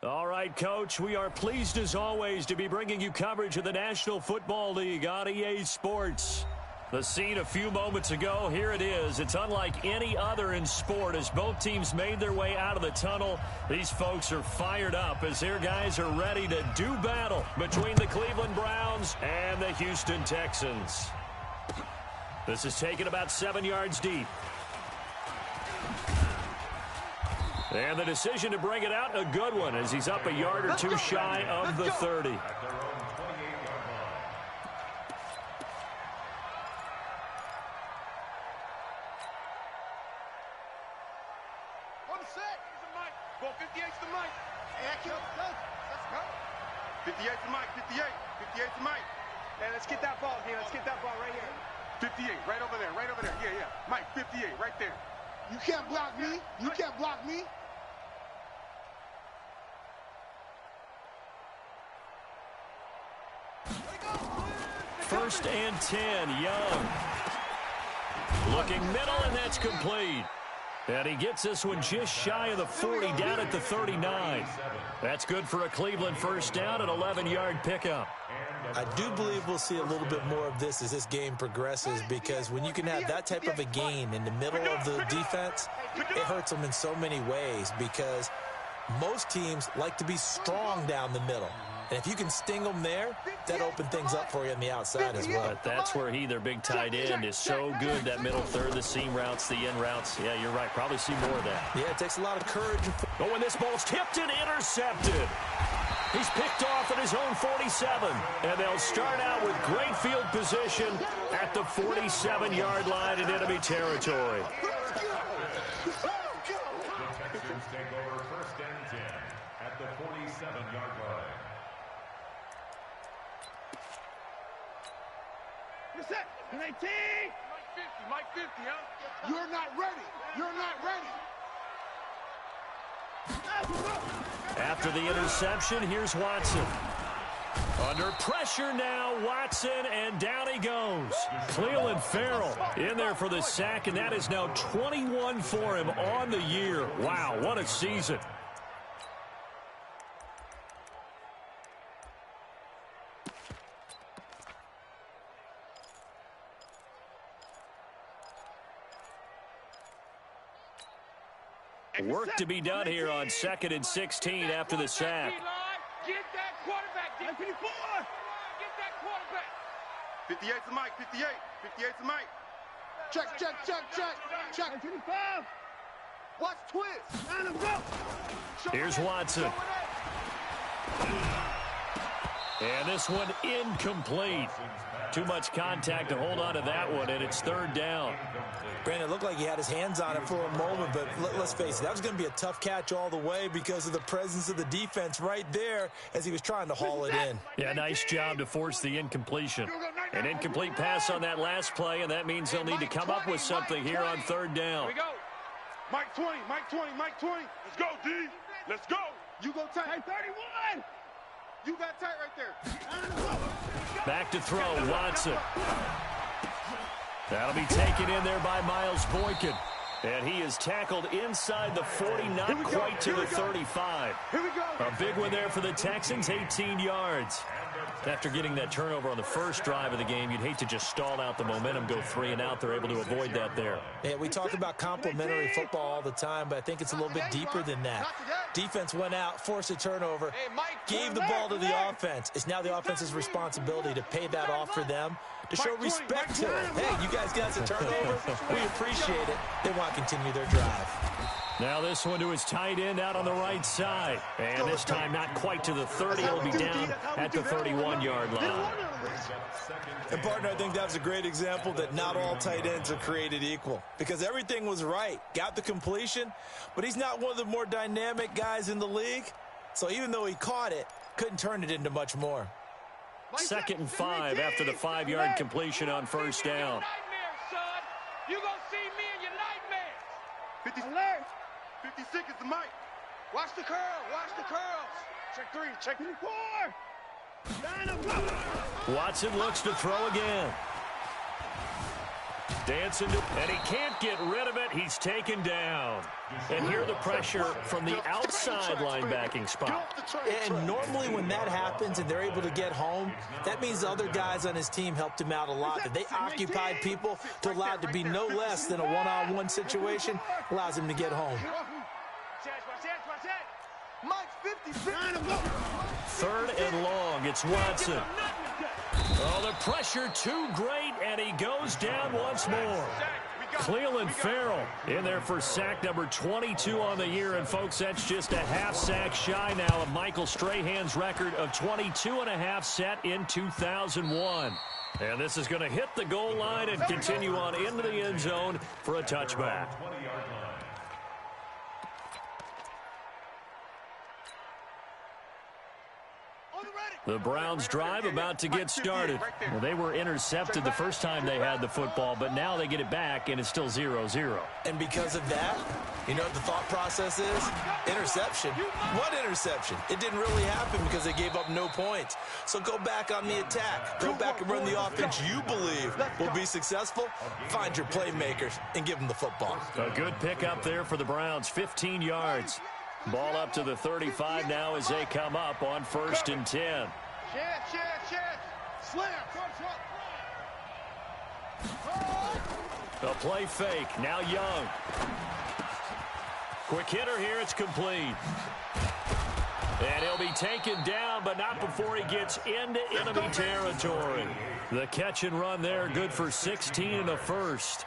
All right, Coach, we are pleased as always to be bringing you coverage of the National Football League on EA Sports. The scene a few moments ago, here it is. It's unlike any other in sport as both teams made their way out of the tunnel. These folks are fired up as their guys are ready to do battle between the Cleveland Browns and the Houston Texans. This is taken about 7 yards deep. And the decision to bring it out, a good one, as he's up a yard or two shy of the 30. On the set. Here's the mic. Go 58's the mic. Let's go. 58's the mic. 58. 58's the mic. Hey, let's get that ball, Let's get that ball right here. 58, right over there. Right over there. Yeah, yeah. Mike, 58, right there. You can't block me. You can't block me. First and 10, Young. Looking middle, and that's complete. And he gets this one just shy of the 40, down at the 39. That's good for a Cleveland first down, an 11-yard pickup. I do believe we'll see a little bit more of this as this game progresses, because when you can have that type of a gain in the middle of the defense, it hurts them in so many ways, because most teams like to be strong down the middle. And if you can sting them there, that opens things up for you on the outside as well. But that's where their big tight end, is so good, that middle third, the seam routes, the in routes. Yeah, you're right. Probably see more of that. Yeah, it takes a lot of courage. Oh, and this ball's tipped and intercepted. He's picked off at his own 47. And they'll start out with great field position at the 47-yard line in enemy territory. Texans take over first and 10 at the 47-yard line. What's that? 19. Mike 50, huh? You're not ready. You're not ready. After the interception, here's Watson. Under pressure now, Watson, and down he goes. Cleveland Farrell in there for the sack, and that is now 21 for him on the year. Wow, what a season. Work to be done here on 2nd and 16 after the sack. Get that quarterback, D. 54. Get that quarterback. 58's the mic. 58. 58's the mic. Check. 55. Watch twist. Let him go. Here's Watson. And this one incomplete. Too much contact to hold on to that one, and it's third down. Brandon, it looked like he had his hands on it for a moment, but let's face it, that was going to be a tough catch all the way because of the presence of the defense right there as he was trying to haul it in. Yeah, nice job to force the incompletion. An incomplete pass on that last play, and that means they'll need to come up with something here on third down. Here we go. Mike 20, Mike 20, Mike 20. Let's go, D. Let's go. You go tight. 31. You got tight right there. Back to throw, Watson. That'll be taken in there by Miles Boykin. And he is tackled inside the 40, not quite to the 35. Here we go. A big one there for the Texans, 18 yards. After getting that turnover on the first drive of the game, you'd hate to just stall out the momentum, go 3 and out. They're able to avoid that there. Yeah, we talk about complementary football all the time, but I think it's a little bit deeper than that. Defense went out, forced a turnover, gave the ball to the offense. It's now the offense's responsibility to pay that off for them, to show respect to them. Hey, you guys got us a turnover. We appreciate it. They want to continue their drive. Now this one to his tight end out on the right side. And this time not quite to the 30. It'll be down at the 31-yard line. And, partner, I think that was a great example that not all tight ends are created equal, because everything was right. Got the completion, but he's not one of the more dynamic guys in the league. So even though he caught it, couldn't turn it into much more. 2nd and 5 after the 5-yard completion on first down. You gonna see me in your nightmares. 50 alert. 56 is the mic. Watch the curl. Watch the curls. Check 3. Check 4. Watson looks to throw again. Dancing, and he can't get rid of it. He's taken down. And here the pressure from the outside linebacking spot. And normally when that happens and they're able to get home, that means the other guys on his team helped him out a lot. That they occupied people to allow it to be no less than a one-on-one situation allows him to get home. Third and long. It's Watson. Oh, the pressure too great, and he goes down once more. Cleveland Farrell in there for sack number 22 on the year. And, folks, that's just a half sack shy now of Michael Strahan's record of 22.5 set in 2001. And this is going to hit the goal line and continue on into the end zone for a touchback. The Browns drive about to get started. Well, they were intercepted the first time they had the football, but now they get it back, and it's still 0-0. And because of that, you know what the thought process is? Interception. What interception? It didn't really happen because they gave up no points. So go back on the attack. Go back and run the offense you believe will be successful. Find your playmakers and give them the football. A good pickup there for the Browns, 15 yards. Ball up to the 35 now as they come up on 1st and 10. A play fake. Now Young. Quick hitter here. It's complete. And he'll be taken down, but not before he gets into enemy territory. The catch and run there, good for 16 and a first.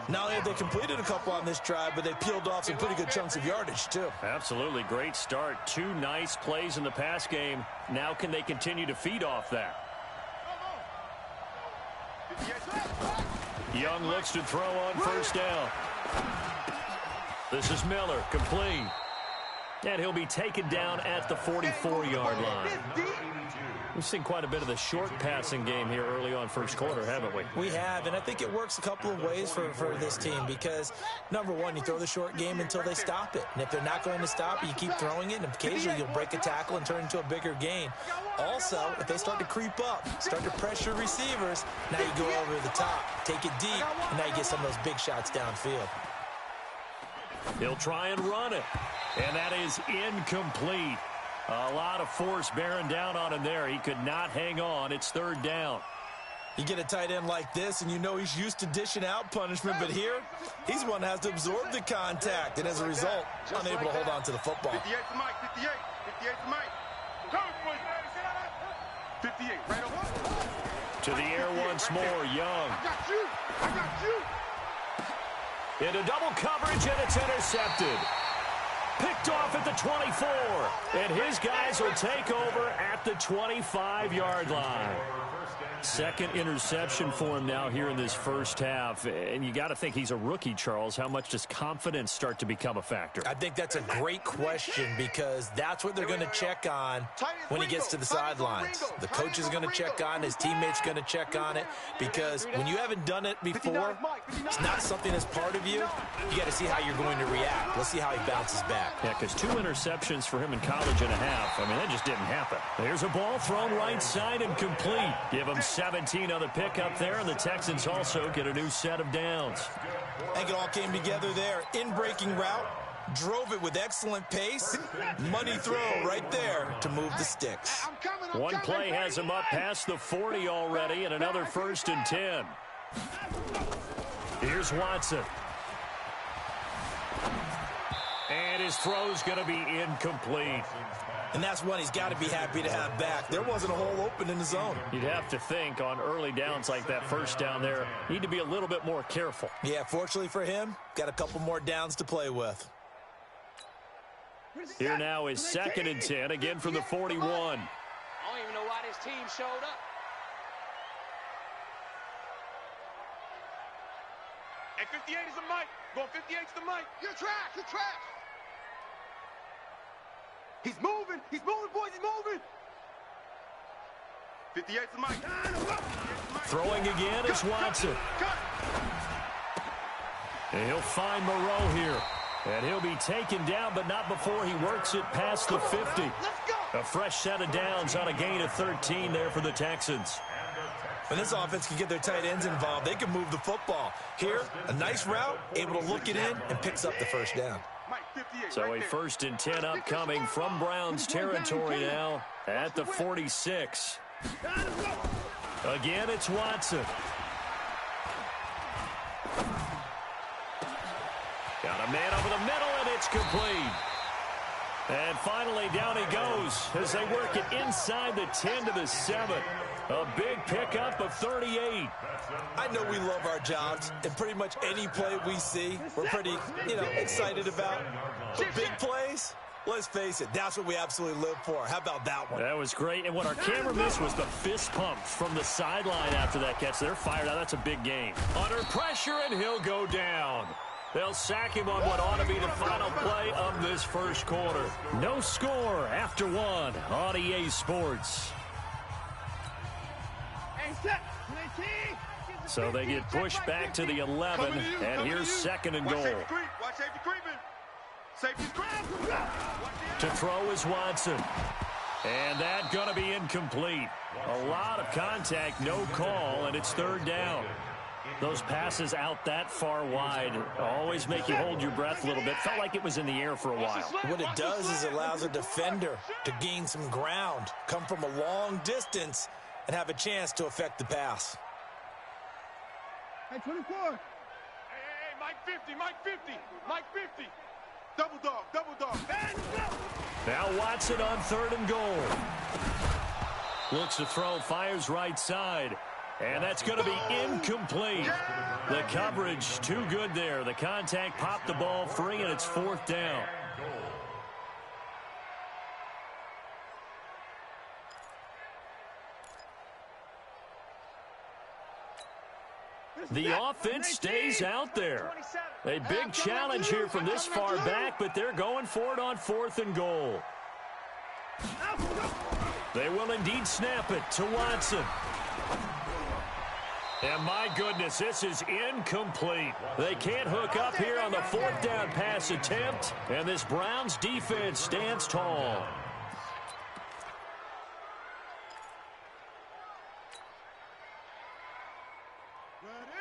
Not only have they completed a couple on this drive, but they peeled off some pretty good chunks of yardage, too. Absolutely. Great start. 2 nice plays in the pass game. Now can they continue to feed off that? Young looks to throw on 1st down. This is Miller, complete. And he'll be taken down at the 44-yard line. We've seen quite a bit of the short passing game here early on first quarter, haven't we? We have, and I think it works a couple of ways for this team because, number one, you throw the short game until they stop it. And if they're not going to stop it, you keep throwing it, and occasionally you'll break a tackle and turn into a bigger gain. Also, if they start to creep up, start to pressure receivers, now you go over the top, take it deep, and now you get some of those big shots downfield. He'll try and run it, and that is incomplete. A lot of force bearing down on him there. He could not hang on. It's 3rd down. You get a tight end like this, and you know he's used to dishing out punishment, but here, he's one that has to absorb the contact, and as a result, unable to hold on to the football. 58 to Mike, 58. 58 to Mike. 58, right over. To the air once more, Young. I got you. I got you. Into double coverage, and it's intercepted. Picked off at the 24, and his guys will take over at the 25-yard line. Second interception for him now here in this first half. And you got to think he's a rookie, Charles. How much does confidence start to become a factor? I think that's a great question because that's what they're going to check on when he gets to the sidelines. The coach is going to check on, his teammates going to check on it because when you haven't done it before, it's not something that's part of you. You got to see how you're going to react. Let's see how he bounces back. Yeah, because 2 interceptions for him in college and a half. I mean, that just didn't happen. There's a ball thrown right side and complete. Give him 17 on the pickup there, and the Texans also get a new set of downs. I think it all came together there. In-breaking route, drove it with excellent pace. Money throw right there to move the sticks. One play has him up past the 40 already, and another 1st and 10. Here's Watson. And his throw's going to be incomplete. And that's one he's got to be happy to have back. There wasn't a hole open in the zone. You'd have to think on early downs like that 1st down there, need to be a little bit more careful. Yeah, fortunately for him, got a couple more downs to play with. Here now is 2nd and 10, again from the 41. I don't even know why this team showed up. And 58 is the Mike. Going 58 is the Mike. You're trash. You're trash. He's moving, boys, he's moving. 58 to Mike. Throwing again is Watson. And he'll find Moreau here. And he'll be taken down, but not before he works it past the 50. A fresh set of downs on a gain of 13 there for the Texans. When this offense can get their tight ends involved, they can move the football. Here, a nice route, able to look it in, and picks up the first down. So a 1st and 10 upcoming from Browns territory now at the 46. Again, it's Watson. Got a man over the middle, and it's complete. And finally, down he goes as they work it inside the 10 to the 7. A big pickup of 38. I know we love our jobs, and pretty much any play we see, we're pretty, excited about. But big plays, let's face it, that's what we absolutely live for. How about that one? That was great. And what our camera missed was the fist pump from the sideline after that catch. They're fired out. That's a big game. Under pressure, and he'll go down. They'll sack him on what ought to be the final play of this first quarter. No score after 1 on EA Sports. So they get pushed back to the 11, and here's 2nd and goal. To throw is Watson. And that's going to be incomplete. A lot of contact, no call, and it's 3rd down. Those passes out that far wide always make you hold your breath a little bit. Felt like it was in the air for a while. What it does is it allows a defender to gain some ground, come from a long distance, and have a chance to affect the pass. Hey, 24. Hey, Mike 50, Mike 50, Mike 50. Double dog. Now Watson on 3rd and goal. Looks to throw, fires right side. And that's going to be incomplete. The coverage too good there. The contact popped the ball free, and it's 4th down. The offense stays out there. A big challenge here from this far back, but they're going for it on 4th and goal. They will indeed snap it to Watson. And my goodness, this is incomplete. They can't hook up here on the 4th down pass attempt, and this Browns defense stands tall.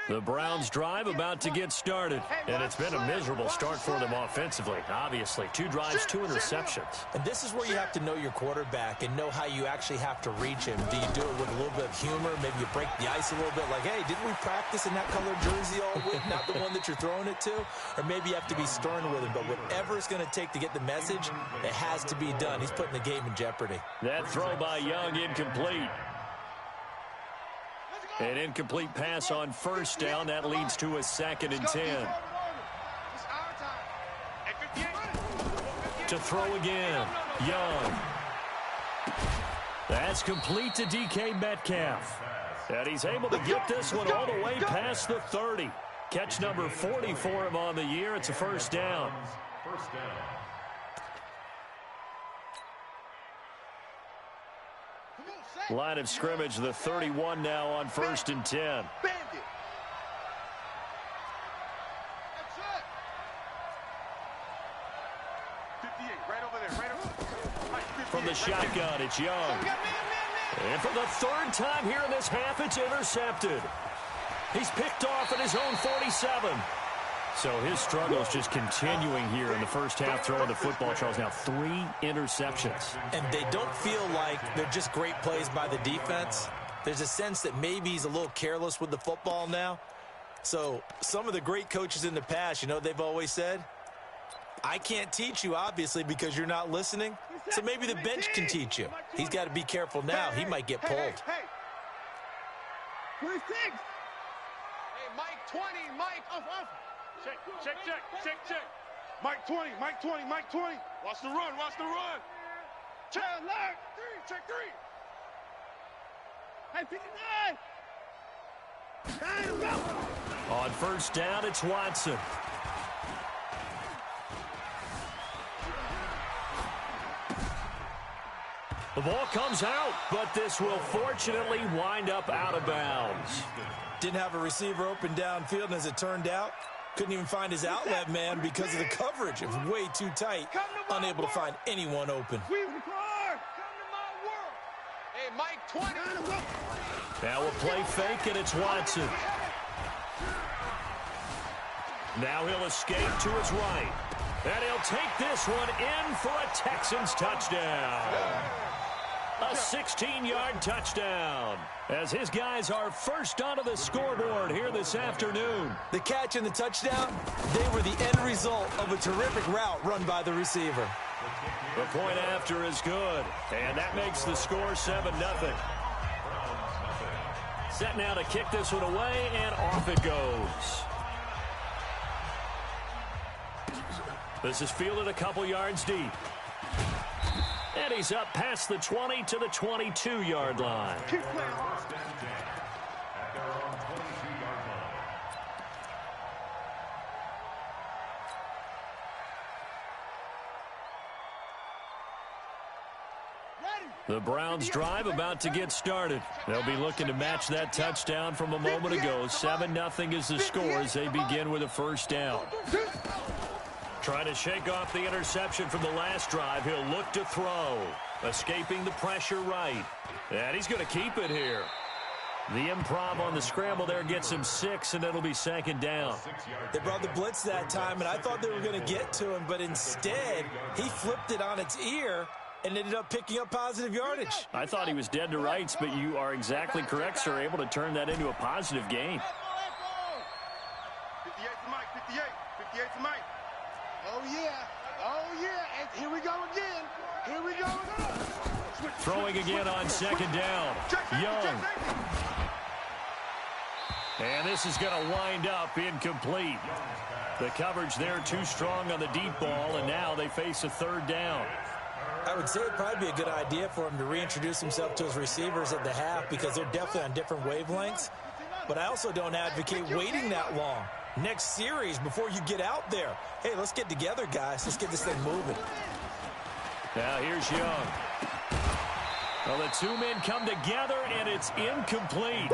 The Browns drive about to get started, and it's been a miserable start for them offensively, obviously. 2 drives, 2 interceptions. And this is where you have to know your quarterback and know how you actually have to reach him. Do you do it with a little bit of humor? Maybe you break the ice a little bit like, hey, didn't we practice in that colored jersey all week? Not the one that you're throwing it to? Or maybe you have to be stern with him. But whatever it's going to take to get the message, it has to be done. He's putting the game in jeopardy. That throw by Young incomplete. An incomplete pass on 1st down. That leads to a 2nd and 10. To throw again. Young. That's complete to DK Metcalf. And he's able to get this one all the way past the 30. Catch number 40 for him on the year. It's a 1st down. Line of scrimmage, the 31 now on 1st and 10. From the shotgun, it's Young. And for the 3rd time here in this half, it's intercepted. He's picked off at his own 47. So his struggles just continuing here in the first half, throwing the football. Charles, now 3 interceptions. And they don't feel like they're just great plays by the defense. There's a sense that maybe he's a little careless with the football now. So some of the great coaches in the past, they've always said, I can't teach you, obviously, because you're not listening. So maybe the bench can teach you. He's got to be careful now. He might get pulled. Hey, 26. Hey, Mike 20, Mike. Off. Check. Mike 20. Watch the run. Check, alert. 3, check 3. Hey, 59. On 1st down, it's Watson. The ball comes out, but this will fortunately wind up out of bounds. Didn't have a receiver open downfield, and as it turned out, couldn't even find his outlet man because of the coverage. It was way too tight, unable to find anyone open. Come to my world. Hey, Mike 20. Now we'll play fake, and it's Watson. Now he'll escape to his right. And he'll take this one in for a Texans touchdown. A 16-yard touchdown, as his guys are first onto the scoreboard here this afternoon. The catch and the touchdown, they were the end result of a terrific route run by the receiver. The point after is good, and that makes the score 7-0. Set now to kick this one away, and off it goes. This is fielded a couple yards deep. And he's up past the 20 to the 22-yard line. The Browns drive about to get started. They'll be looking to match that touchdown from a moment ago. 7-0 is the score as they begin with a first down. Trying to shake off the interception from the last drive. He'll look to throw. Escaping the pressure right. And he's going to keep it here. The improv on the scramble there gets him 6, and it'll be second down. They brought the blitz that time, and I thought they were going to get to him, but instead he flipped it on its ear and ended up picking up positive yardage. I thought he was dead to rights, but you are exactly correct, sir. Able to turn that into a positive gain. 58 to Mike, 58. 58 to Mike. Oh, yeah. Oh, yeah. And here we go again. Here we go again. Throwing again on second down. Young. And this is going to wind up incomplete. The coverage there too strong on the deep ball, and now they face a third down. I would say it'd probably be a good idea for him to reintroduce himself to his receivers at the half because they're definitely on different wavelengths. But I also don't advocate waiting that long. Next series before you get out there. Hey, let's get together, guys. Let's get this thing moving. Now here's Young. Well, the two men come together, and it's incomplete.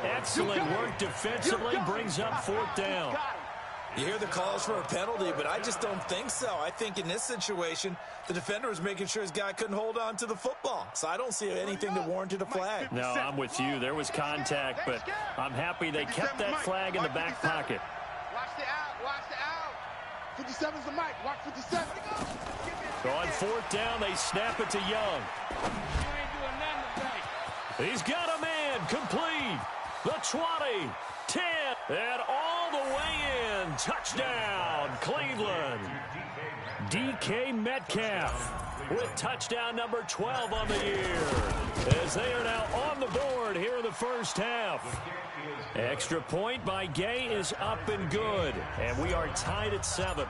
Excellent work defensively, brings up fourth down. You hear the calls for a penalty, but I just don't think so. I think in this situation, the defender was making sure his guy couldn't hold on to the football. So I don't see anything that warranted a flag. No, I'm with you. There was contact, but I'm happy they kept that flag in the back pocket. Watch the out. Watch the out. 57's the mic. Watch 57. On fourth down, they snap it to Young. He's got a man complete. The 20, 10, and all the way in. Touchdown, Cleveland. DK Metcalf with touchdown number 12 on the year, as they are now on the board here in the first half. Extra point by Gay is up and good, and we are tied at 7.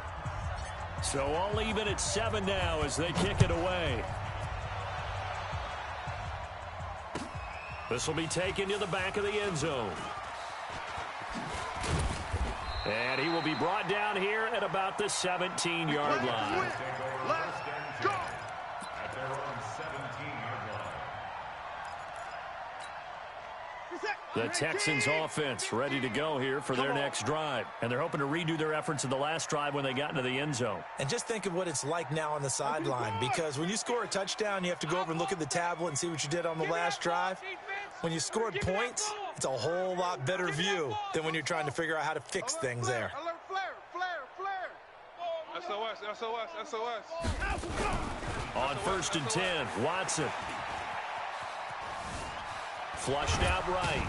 So all even at 7 now as they kick it away. This will be taken to the back of the end zone. And he will be brought down here at about the 17-yard line. Let's go. At their own 17-yard line. The Texans offense ready to go here for their next drive. And they're hoping to redo their efforts in the last drive when they got into the end zone. And just think of what it's like now on the sideline, because when you score a touchdown, you have to go over and look at the tablet and see what you did on the last drive. When you scored points, it's a whole lot better view than when you're trying to figure out how to fix things there. Alert, flare. SOS. On 1st and 10, Watson. Flushed out right.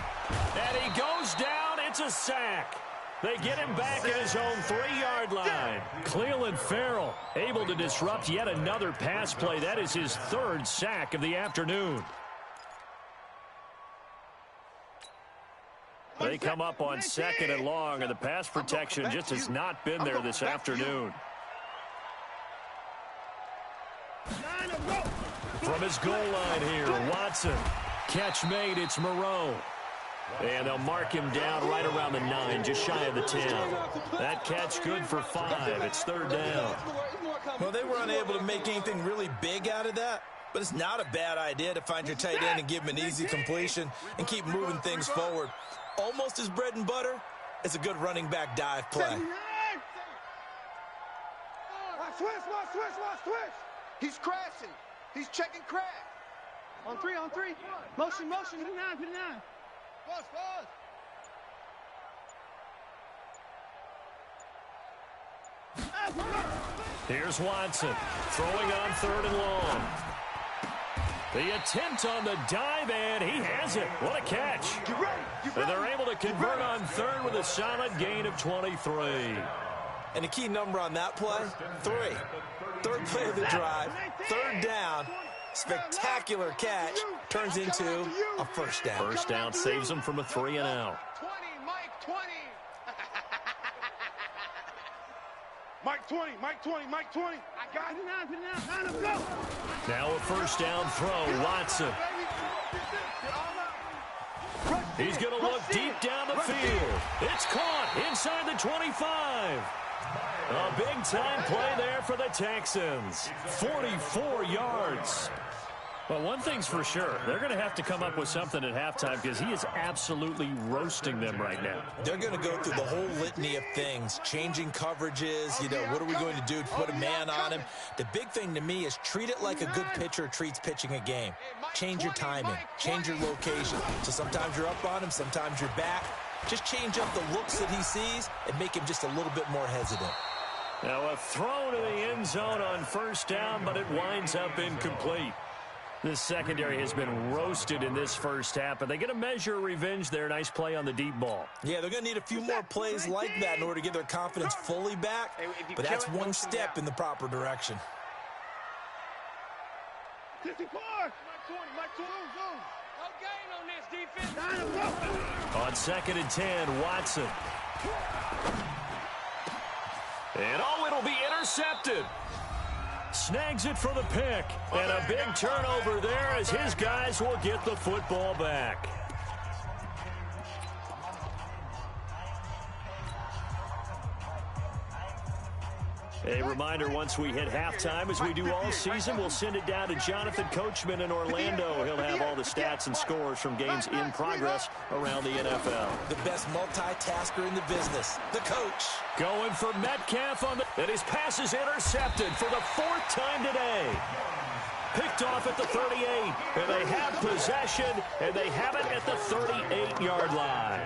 And he goes down. It's a sack. They get him back at his own 3-yard line. Cleveland Farrell able to disrupt yet another pass play. That is his 3rd sack of the afternoon. They come up on 2nd and long, and the pass protection just has not been there this afternoon. From his goal line here, Watson. Catch made, it's Moreau. And they'll mark him down right around the 9, just shy of the 10. That catch good for 5. It's 3rd down. Well, they were unable to make anything really big out of that, but it's not a bad idea to find your tight end and give him an easy completion and keep moving things forward. Almost his bread and butter is a good running back dive play. Watch. He's crashing. He's checking crash. On three. Motion. Put it 9. Here's Watson throwing on 3rd and long. The attempt on the dive, and he has it. What a catch. And they're able to convert on 3rd with a solid gain of 23. And the key number on that play, 3. 3rd play of the drive, 3rd down, spectacular catch, turns into a first down. First down saves them from a 3 and out. 20, Mike, 20. Mike 20, Mike 20, Mike 20. I got it. Now a first down throw, Watson. He's going to look deep down the field. It's caught inside the 25. A big-time play there for the Texans. 44 yards. Well, one thing's for sure. They're going to have to come up with something at halftime because he is absolutely roasting them right now. They're going to go through the whole litany of things, changing coverages, what are we going to do to put a man on him? The big thing to me is treat it like a good pitcher treats pitching a game. Change your timing, change your location. So sometimes you're up on him, sometimes you're back. Just change up the looks that he sees and make him just a little bit more hesitant. Now a throw to the end zone on first down, but it winds up incomplete. This secondary has been roasted in this first half, but they get a measure of revenge there. Nice play on the deep ball. Yeah, they're going to need a few more plays like that in order to get their confidence fully back, but that's one step in the proper direction. 54. Mike 20, Mike 20. No gain on this defense. On 2nd and 10, Watson. And it'll be intercepted. Snags it for the pick. And a big turnover there as his guys will get the football back. A reminder, once we hit halftime, as we do all season, we'll send it down to Jonathan Coachman in Orlando. He'll have all the stats and scores from games in progress around the NFL. The best multitasker in the business, the coach. Going for Metcalf on the... And his pass is intercepted for the 4th time today. Picked off at the 38. And they have possession, and they have it at the 38-yard line.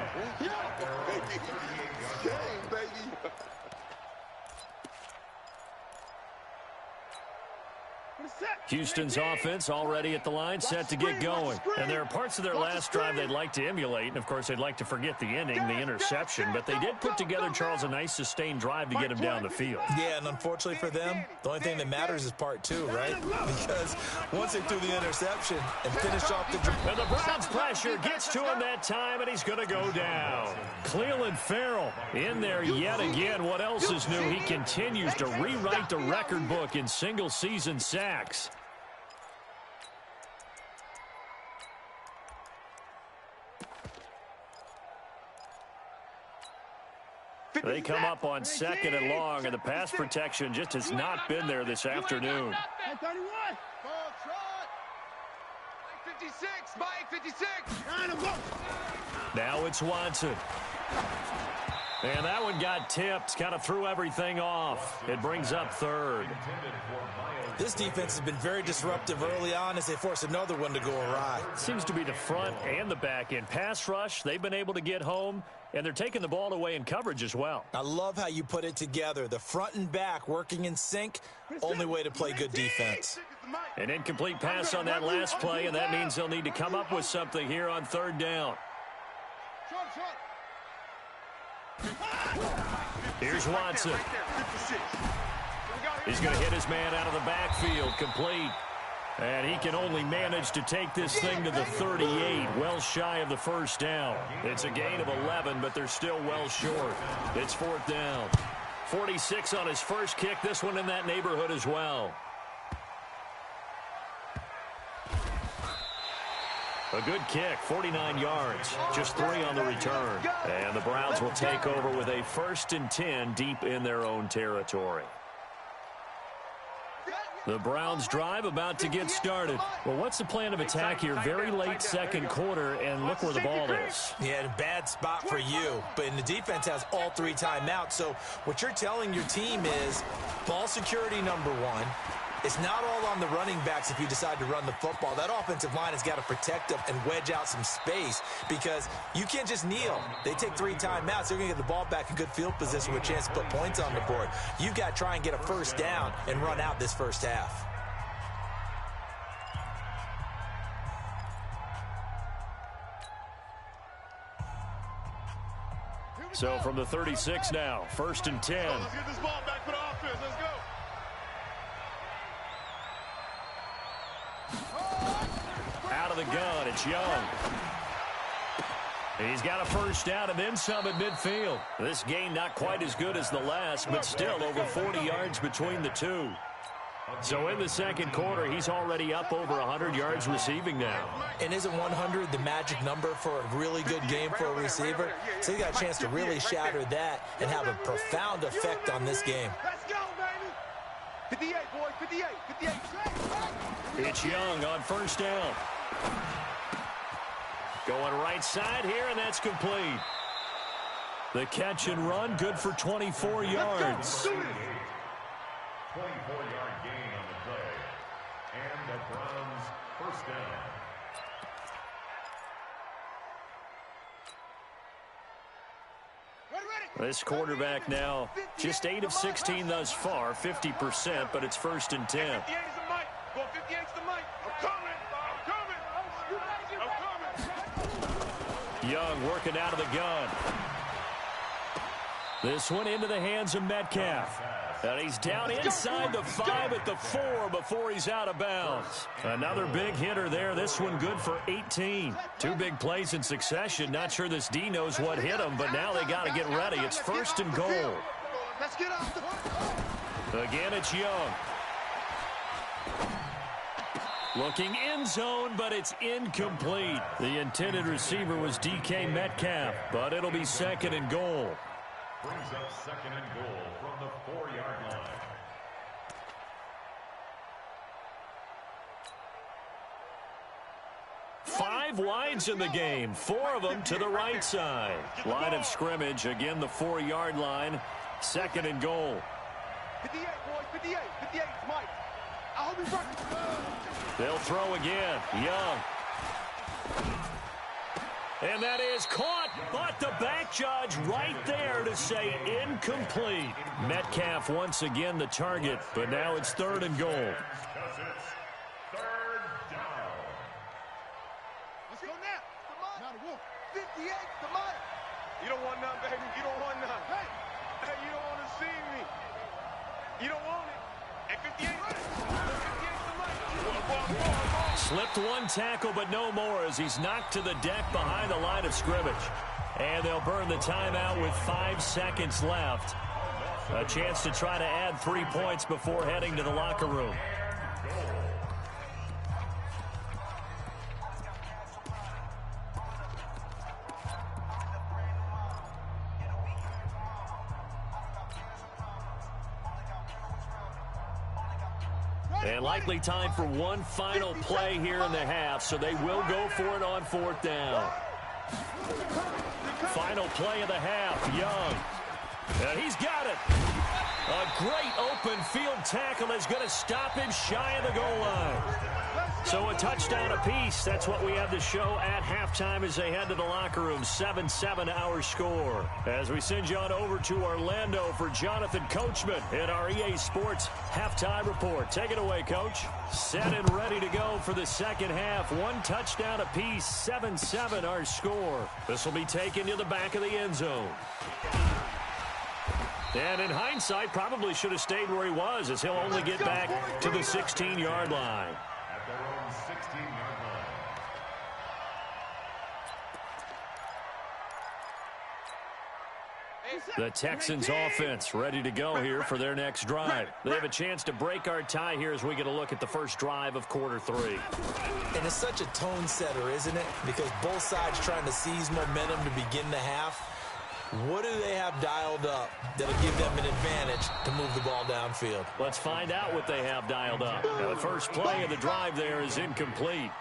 Houston's offense already at the line, set to get going. And there are parts of their last drive they'd like to emulate. And, of course, they'd like to forget the ending, the interception. But they did put together, Charles, a nice sustained drive to get him down the field. Yeah, and unfortunately for them, the only thing that matters is part 2, right? Because once they threw the interception and finished off the drive. And the Browns' pressure gets to him that time, and he's going to go down. Cleveland Farrell in there yet again. What else is new? He continues to rewrite the record book in single-season sacks. They come up on 2nd and long, and the pass protection just has not been there this afternoon. Mike 56, Mike 56. Now it's Watson. And that one got tipped, kind of threw everything off. It brings up 3rd. This defense has been very disruptive early on as they force another one to go awry. Seems to be the front and the back end. Pass rush, they've been able to get home, and they're taking the ball away in coverage as well. I love how you put it together. The front and back working in sync, only way to play good defense. An incomplete pass on that last play, and that means they'll need to come up with something here on 3rd down. Here's Watson. He's going to hit his man out of the backfield, complete. And he can only manage to take this thing to the 38, well shy of the first down. It's a gain of 11, but they're still well short. It's 4th down. 46 on his first kick, this one in that neighborhood as well. A good kick, 49 yards, just 3 on the return. And the Browns will take over with a 1st and 10 deep in their own territory. The Browns drive about to get started. Well, what's the plan of attack here? Very late 2nd quarter, and look where the ball is. Yeah, a bad spot for you. But the defense has all 3 timeouts. So what you're telling your team is ball security number 1, It's not all on the running backs if you decide to run the football. That offensive line has got to protect them and wedge out some space because you can't just kneel. They take 3 timeouts. They're going to get the ball back in good field position with a chance to put points on the board. You've got to try and get a first down and run out this first half. So from the 36 now, 1st and 10. Let's get this ball back for the offense. Let's go. Out of the gun, it's Young. He's got a first down and then some at midfield. This gain not quite as good as the last, but still over 40 yards between the two. So in the second quarter, he's already up over 100 yards receiving now. And isn't 100 the magic number for a really good game for a receiver? So he got a chance to really shatter that and have a profound effect on this game. Let's go, baby. 58, boys. 58. 58. It's Young on first down. Going right side here, and that's complete. The catch and run, good for 24 yards. 24-yard gain on the play. And the Browns first down. This quarterback now just 8 of 16 thus far, 50%, but it's 1st and 10. 58's the mic. Go 58's the mic. I'm coming. Young working out of the gun. This one into the hands of Metcalf. And he's down inside the 5 at the 4 before he's out of bounds. Another big hitter there. This one good for 18. 2 big plays in succession. Not sure this D knows what hit him, but now they got to get ready. It's 1st and goal. Let's get off the... Again, it's Young. Looking end zone, but it's incomplete. The intended receiver was DK Metcalf, but it'll be 2nd and goal. Brings up 2nd and goal from the 4-yard line. Five wides in the game, 4 of them to the right side. Line of scrimmage, again the 4-yard line, 2nd and goal. 58, boys. 58. 58's Mike. I hope he's right. They'll throw again. Young. And that is caught, but the back judge right there to say incomplete. Metcalf once again the target, but now it's 3rd and goal. 3rd down. Let's go now. Come on. 58's the mic. You don't want none, baby. You don't want none. Hey, you don't want to see me. You don't want it. At 58, 58's the mic. Slipped one tackle, but no more as he's knocked to the deck behind the line of scrimmage. And they'll burn the timeout with 5 seconds left. A chance to try to add 3 points before heading to the locker room. And likely time for one final play here in the half, so they will go for it on 4th down. Final play of the half, Young. And he's got it. A great open field tackle is going to stop him shy of the goal line. So a touchdown apiece. That's what we have to show at halftime as they head to the locker room. 7-7 our score. As we send you on over to Orlando for Jonathan Coachman in our EA Sports halftime report. Take it away, Coach. Set and ready to go for the second half. 1 touchdown apiece. 7-7 our score. This will be taken to the back of the end zone. And in hindsight, probably should have stayed where he was, as he'll only get back to the 16-yard line. At their own 16-yard line. The Texans offense ready to go here for their next drive. They have a chance to break our tie here as we get a look at the first drive of quarter 3. And it's such a tone setter, isn't it? Because both sides trying to seize momentum to begin the half. What do they have dialed up that'll give them an advantage to move the ball downfield? Let's find out what they have dialed up. Now, the first play of the drive there is incomplete.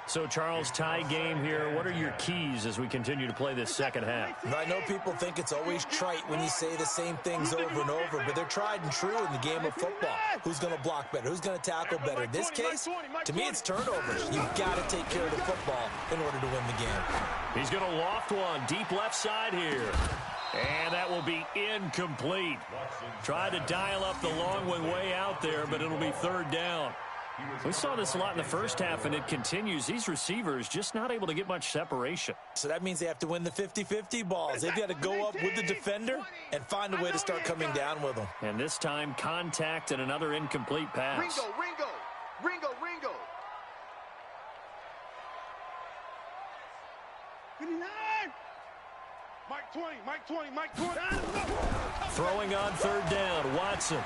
So, Charles, tie game here. What are your keys as we continue to play this second half? I know people think it's always trite when you say the same things over and over, but they're tried and true in the game of football. Who's going to block better? Who's going to tackle better? In this case, to me, it's turnovers. You've got to take care of the football in order to win the game. He's going to loft one deep left side here. And that will be incomplete. Tried to dial up the long one way out there, but it'll be third down. We saw this a lot in the first half, and it continues. These receivers just not able to get much separation. So that means they have to win the 50-50 balls. They've got to go up with the defender and find a way to start coming down with them. And this time, contact and another incomplete pass. Ringo. 59. Mike 20. Throwing on third down, Watson.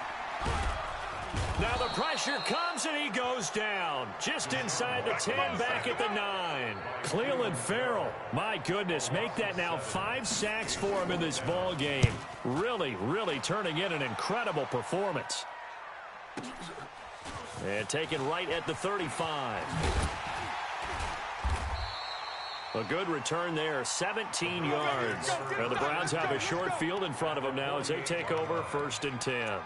Now the pressure comes and he goes down. Just inside the 10, back at the 9. Cleveland Farrell, my goodness, make that now 5 sacks for him in this ball game. Really turning in an incredible performance. And taken right at the 35. A good return there, 17 yards. Now the Browns have a short field in front of them now as they take over 1st and 10.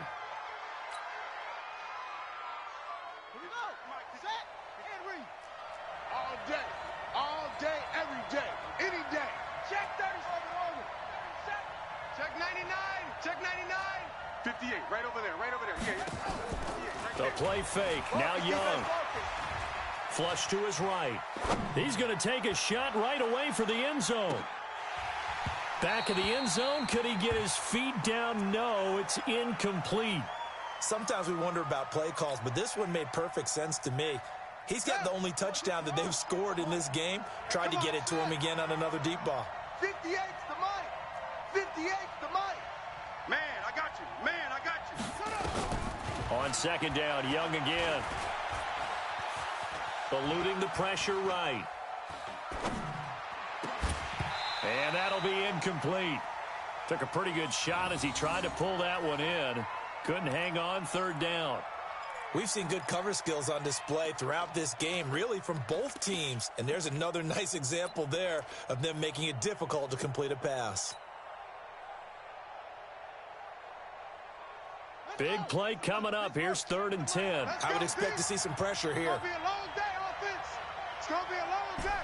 All day, every day, any day. Check 30. Check 99. Check 99. 58, right over there. Yeah. The play fake, now Young. Flush to his right. He's going to take a shot right away for the end zone. Back of the end zone. Could he get his feet down? No, it's incomplete. Sometimes we wonder about play calls, but this one made perfect sense to me. He's got the only touchdown that they've scored in this game. Tried to get it to him again on another deep ball. 58's the Mike. 58's the Mike. Man, I got you. On second down, Young again. Eluding the pressure right. And that'll be incomplete. Took a pretty good shot as he tried to pull that one in. Couldn't hang on, third down. We've seen good cover skills on display throughout this game, really from both teams. And there's another nice example there of them making it difficult to complete a pass. Big play coming up. Here's 3rd and 10. I would expect to see some pressure here. It's going to be a long day, offense. It's going to be a long day.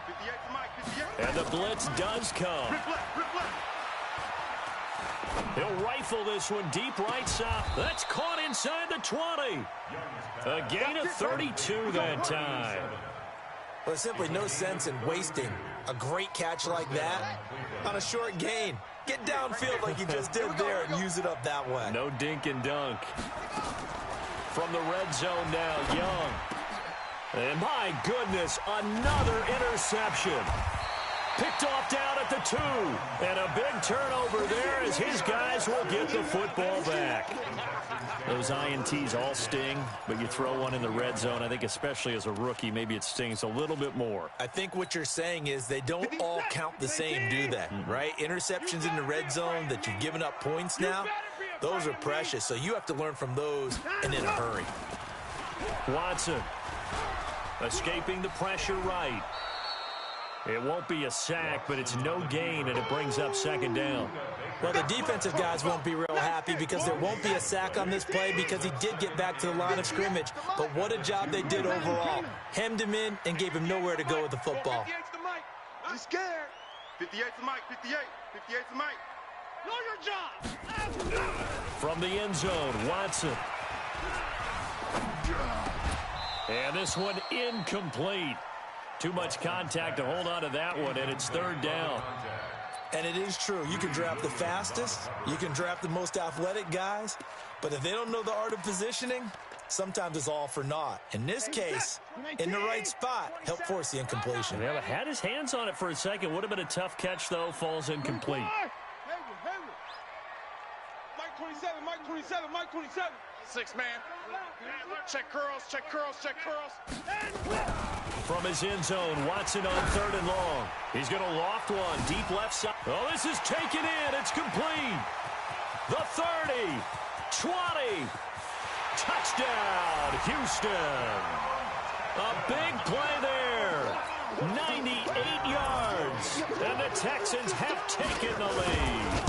58's the Mike. 58. And the blitz does come. Rip left. He'll rifle this one deep right side. That's caught inside the 20. A gain of 32 that time. Well, there's simply no sense in wasting a great catch like that on a short gain. Get downfield like you just did there and use it up that way. No dink and dunk. From the red zone now, Young. And my goodness, another interception. Picked off down at the 2. And a big turnover there as his guys will get the football back. Those INTs all sting, but you throw one in the red zone, I think especially as a rookie, maybe it stings a little bit more. I think what you're saying is they don't all count the same, do they? Right? Interceptions in the red zone that you've given up points now, those are precious. So you have to learn from those and in a hurry. Watson escaping the pressure right. It won't be a sack, but it's no gain, and it brings up second down. Well, the defensive guys won't be real happy because there won't be a sack on this play because he did get back to the line of scrimmage. But what a job they did overall. Hemmed him in and gave him nowhere to go with the football. 58's the Mike. He's scared. 58's the Mike. 58's the Mike. Know your job. From the end zone, Watson. And this one incomplete. Too much contact to hold on to that one, and it's third down. And it is true. You can draft the fastest. You can draft the most athletic guys. But if they don't know the art of positioning, sometimes it's all for naught. In this case, in the right spot, help force the incompletion. Yeah, had his hands on it for a second. Would have been a tough catch, though. Falls incomplete. Mike 27, Mike 27, Mike 27. 6 man. Check curls. From his end zone, Watson on 3rd and long. He's going to loft one deep left side. Oh, this is taken in. It's complete. The 30, 20, Touchdown, Houston. A big play there. 98 yards. And the Texans have taken the lead.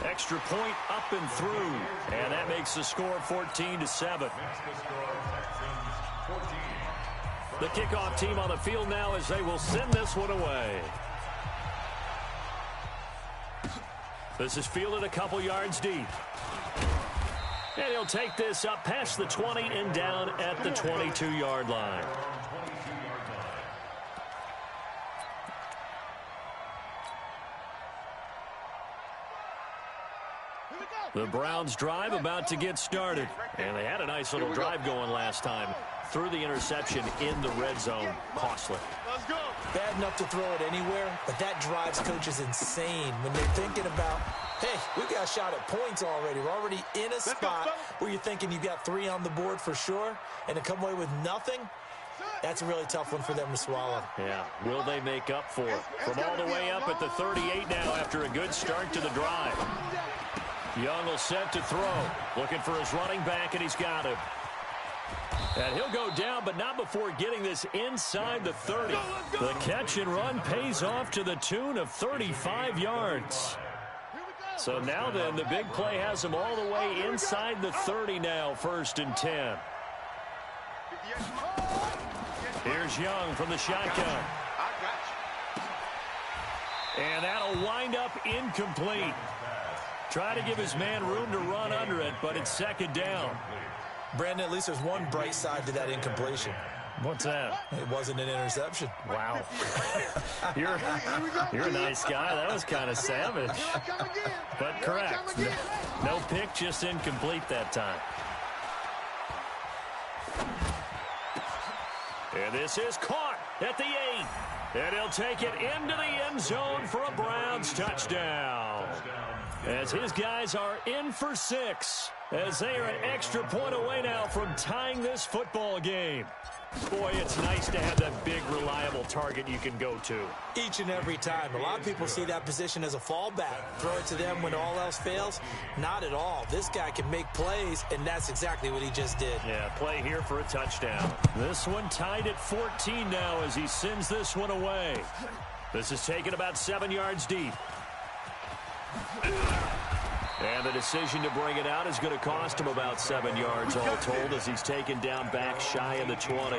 Extra point up and through. And that makes the score 14-7. The kickoff team on the field now as they will send this one away. This is fielded a couple yards deep. And he'll take this up past the 20 and down at the 22-yard line. The Browns drive about to get started. And they had a nice little drive going last time. Threw the interception in the red zone. Costly. Let's go. Bad enough to throw it anywhere, but that drives coaches insane when they're thinking about, hey, we got a shot at points already. We're already in a spot where you're thinking you got 3 on the board for sure, and to come away with nothing, that's a really tough one for them to swallow. Yeah, will they make up for it? From all the way up at the 38 now after a good start to the drive. Young will set to throw. Looking for his running back, and he's got him. And he'll go down, but not before getting this inside the 30. The catch and run pays off to the tune of 35 yards. So now then, the big play has him all the way inside the 30 now, 1st and 10. Here's Young from the shotgun. And that'll wind up incomplete. Try to give his man room to run under it, but it's 2nd down. Brandon, at least there's one bright side to that incompletion. What's that? It wasn't an interception. Wow. You're a nice guy. That was kind of savage. But correct. No pick, just incomplete that time. And this is caught at the 8. And he'll take it into the end zone for a Browns touchdown. As his guys are in for 6. As they are an extra point away now from tying this football game. Boy, it's nice to have that big, reliable target you can go to. Each and every time. A lot of people see that position as a fallback. Throw it to them when all else fails. Not at all. This guy can make plays, and that's exactly what he just did. Yeah, play here for a touchdown. This one tied at 14 now as he sends this one away. This is taken about 7 yards deep. And the decision to bring it out is going to cost him about 7 yards all told as he's taken down back shy of the 20.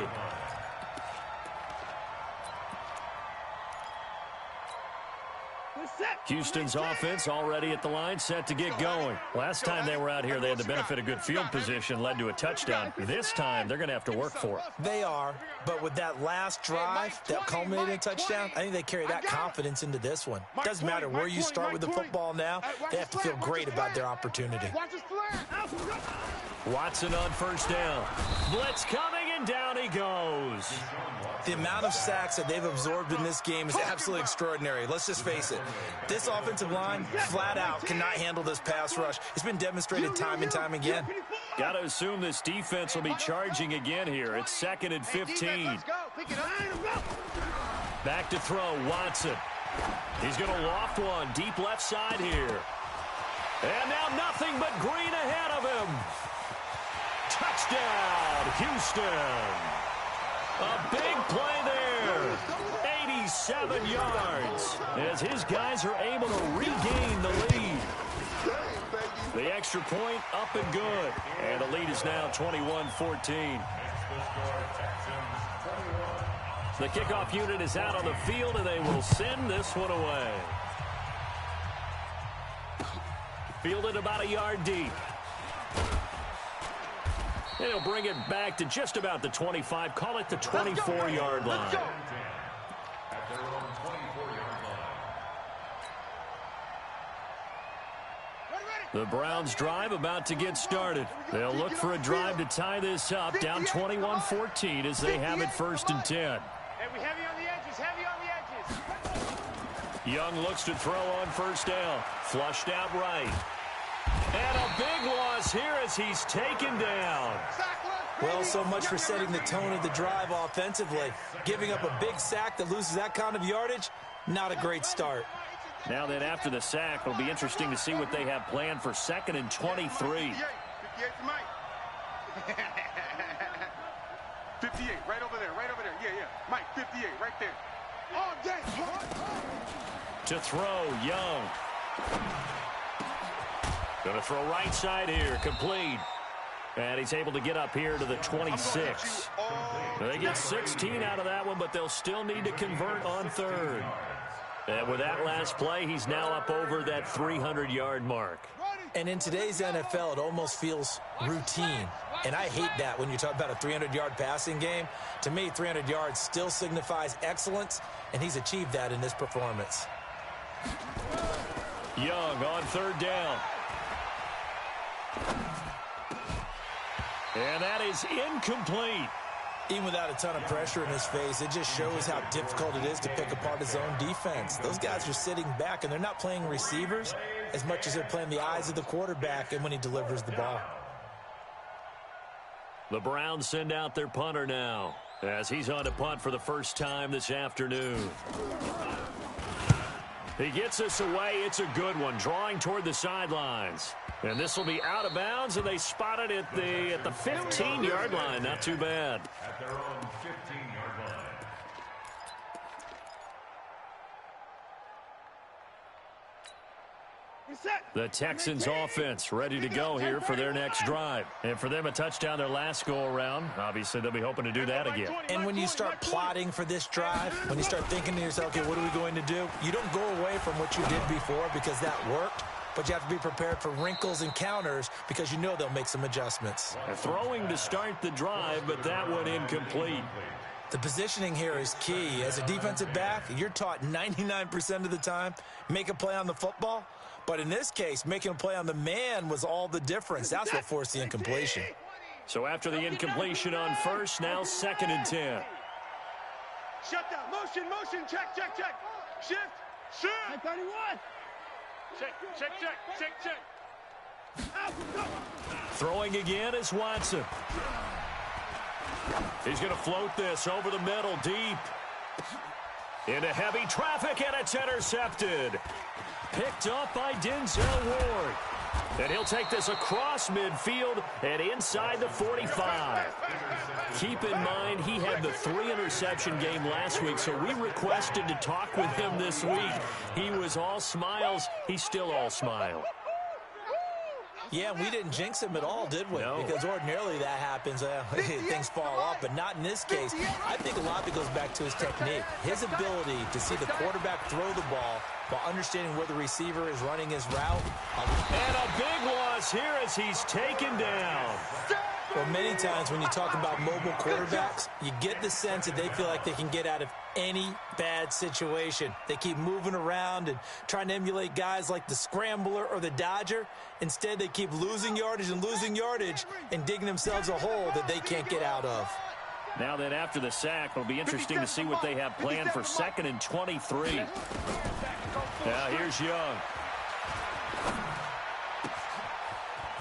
Houston's offense already at the line, set to get going. Last time they were out here, they had the benefit of good field position, led to a touchdown. This time, they're going to have to work for it. They are, but with that last drive that culminated in a touchdown, I think they carry that confidence into this one. Doesn't matter where you start with the football now, they have to feel great about their opportunity. Watson on 1st down. Blitz coming, and down he goes. The amount of sacks that they've absorbed in this game is absolutely extraordinary. Let's just face it. This offensive line, flat out, cannot handle this pass rush. It's been demonstrated time and time again. Got to assume this defense will be charging again here. It's 2nd and 15. Back to throw, Watson. He's going to loft one, deep left side here. And now nothing but green ahead of him. Touchdown, Houston. A big play there. 87 yards as his guys are able to regain the lead. The extra point up and good. And the lead is now 21-14. The kickoff unit is out on the field, and they will send this one away. Fielded about a yard deep. And he'll bring it back to just about the 25. Call it the 24-yard line. The Browns drive about to get started. They'll look for a drive to tie this up, down 21-14 as they have it 1st and 10. Hey, we heavy on the edges, heavy on the edges. Young looks to throw on 1st down. Flushed out right. And a big loss here as he's taken down. Well, so much for setting the tone of the drive offensively. Giving up a big sack that loses that kind of yardage, not a great start. Now then, after the sack, it'll be interesting to see what they have planned for 2nd and 23. 58 to Mike. 58, right over there, right over there. Yeah, yeah. Mike, 58, right there. All day. To throw, Young. Going to throw right side here, complete. And he's able to get up here to the 26. They get 16 out of that one, but they'll still need to convert on third. And with that last play, he's now up over that 300-yard mark. And in today's NFL, it almost feels routine. And I hate that when you talk about a 300-yard passing game. To me, 300 yards still signifies excellence, and he's achieved that in this performance. Young on third down. And that is incomplete. Even without a ton of pressure in his face, it just shows how difficult it is to pick apart his own defense. Those guys are sitting back, and they're not playing receivers as much as they're playing the eyes of the quarterback and when he delivers the ball. The Browns send out their punter now as he's on to punt for the first time this afternoon. He gets us away. It's a good one, drawing toward the sidelines. And this will be out of bounds, and they spot it at the 15-yard line. Not too bad. At their own 15-yard line. The Texans offense ready to go here for their next drive. And for them, a touchdown their last go-around. Obviously, they'll be hoping to do that again. And when you start plotting for this drive, when you start thinking to yourself, okay, what are we going to do? You don't go away from what you did before because that worked. But you have to be prepared for wrinkles and counters because you know they'll make some adjustments. Throwing to start the drive, but that one incomplete. The positioning here is key. As a defensive back, you're taught 99% of the time, make a play on the football. But in this case, making a play on the man was all the difference. That's what forced the incompletion. So after the incompletion on first, now 2nd and 10. Shut down. Motion, motion. Check, check, check. Shift. Shift. 31. Check, check, check, check, check. Throwing again is Watson. He's going to float this over the middle, deep. Into heavy traffic, and it's intercepted. Picked up by Denzel Ward. And he'll take this across midfield and inside the 45. Keep in mind, he had the 3-interception game last week, so we requested to talk with him this week. He was all smiles. He's still all smile. Yeah, we didn't jinx him at all, did we? No. Because ordinarily that happens. Things fall off, but not in this case. I think a lot of it goes back to his technique. His ability to see the quarterback throw the ball while understanding where the receiver is running his route. And a big loss here as he's taken down. Well, many times when you talk about mobile quarterbacks, you get the sense that they feel like they can get out of any bad situation. They keep moving around and trying to emulate guys like the scrambler or the dodger. Instead, they keep losing yardage and digging themselves a hole that they can't get out of. Now then, after the sack, it'll be interesting to see what they have planned for 2nd and 23. Now here's Young.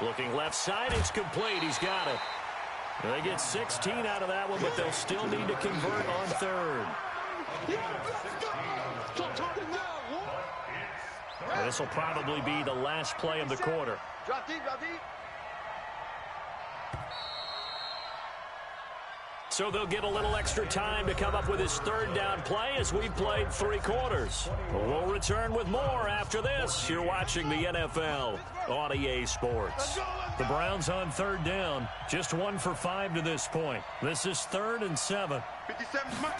Looking left side, it's complete. He's got it. They get 16 out of that one, but they'll still need to convert on third. This will probably be the last play of the quarter. Drop deep, drop deep. So they'll get a little extra time to come up with his 3rd down play as we've played 3 quarters. We'll return with more after this. You're watching the NFL on EA Sports. The Browns on 3rd down, just 1 for 5 to this point. This is 3rd and 7. 57 to Mike.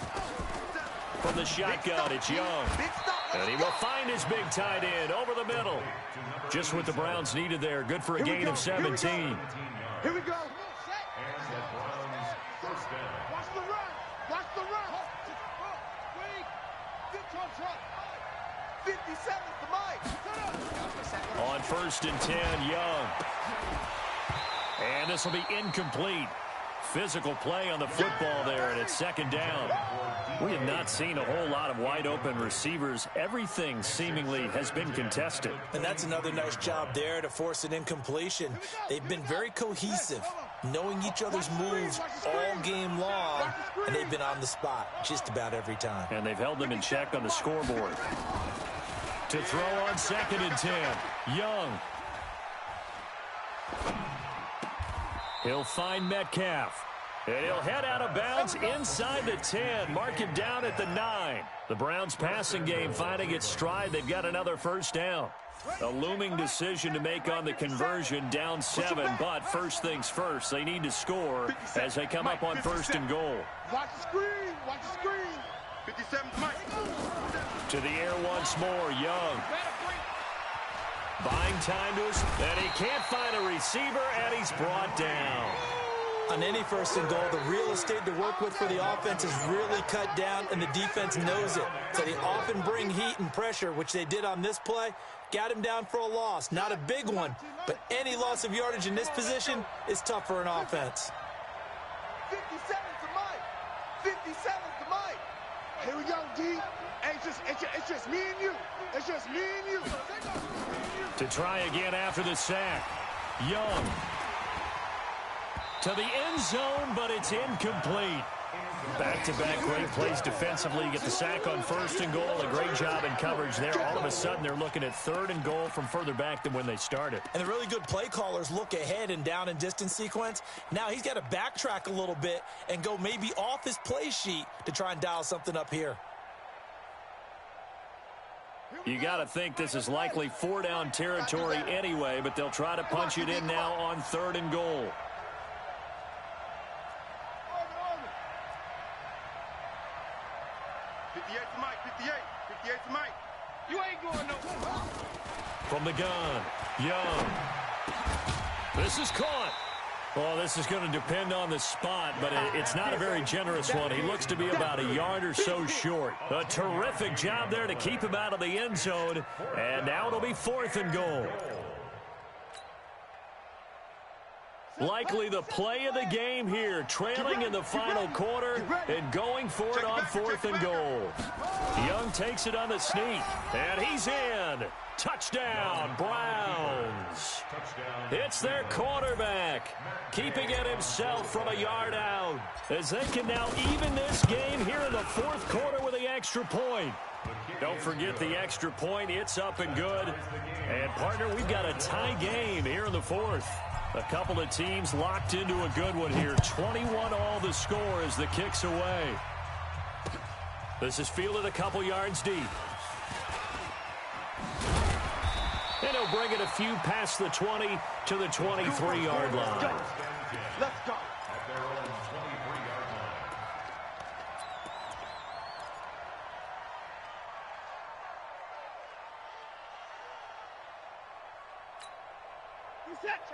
From the shotgun, it's Young. And he will find his big tight end over the middle. Just what the Browns needed there. Good for a gain of 17. Here we go. Watch the run. Watch the run. 57 to Mike. On 1st and 10, Young. And this will be incomplete. Physical play on the football there, and it's 2nd down. We have not seen a whole lot of wide-open receivers. Everything seemingly has been contested. And that's another nice job there to force an incompletion. They've been very cohesive, knowing each other's moves all game long, and they've been on the spot just about every time. And they've held them in check on the scoreboard. To throw on 2nd and 10, Young. He'll find Metcalf. And he'll head out of bounds inside the 10. Mark him down at the 9. The Browns passing game finding its stride. They've got another first down. A looming decision to make on the conversion, down 7. But first things first, they need to score as they come up on first and goal. Watch the screen. Watch the screen. 57, Mike. To the air once more, Young. Buying time to us, and he can't find a receiver, and he's brought down. On any first and goal, the real estate to work with for the offense is really cut down, and the defense knows it. So they often bring heat and pressure, which they did on this play. Got him down for a loss. Not a big one, but any loss of yardage in this position is tough for an offense. 57 to Mike. 57 to Mike. Here we go, D. Hey, it's just me and you. It's just me and you. To try again after the sack. Young. To the end zone, but it's incomplete. Back-to-back great plays defensively. You get the sack on first and goal. A great job in coverage there. All of a sudden, they're looking at third and goal from further back than when they started. And the really good play callers look ahead and down and distance sequence. Now he's got to backtrack a little bit and go maybe off his play sheet to try and dial something up here. You got to think this is likely 4-down territory anyway, but they'll try to punch it in now on third and goal. You ain't going nowhere. From the gun, Young. This is caught. Well, this is going to depend on the spot, but it's not a very generous one. He looks to be about a yard or so short. A terrific job there to keep him out of the end zone. And now it'll be fourth and goal. Likely the play of the game here, trailing in the final quarter and going for it on fourth and goal. Young takes it on the sneak, and he's in. Touchdown, Browns. It's their quarterback, keeping it himself from a yard out, as they can now even this game here in the fourth quarter with the extra point. Don't forget the extra point. It's up and good. And, partner, we've got a tie game here in the fourth. A couple of teams locked into a good one here. 21 all the score as the kick's away. This is fielded a couple yards deep. And he'll bring it a few past the 20 to the 23-yard line. Let's go.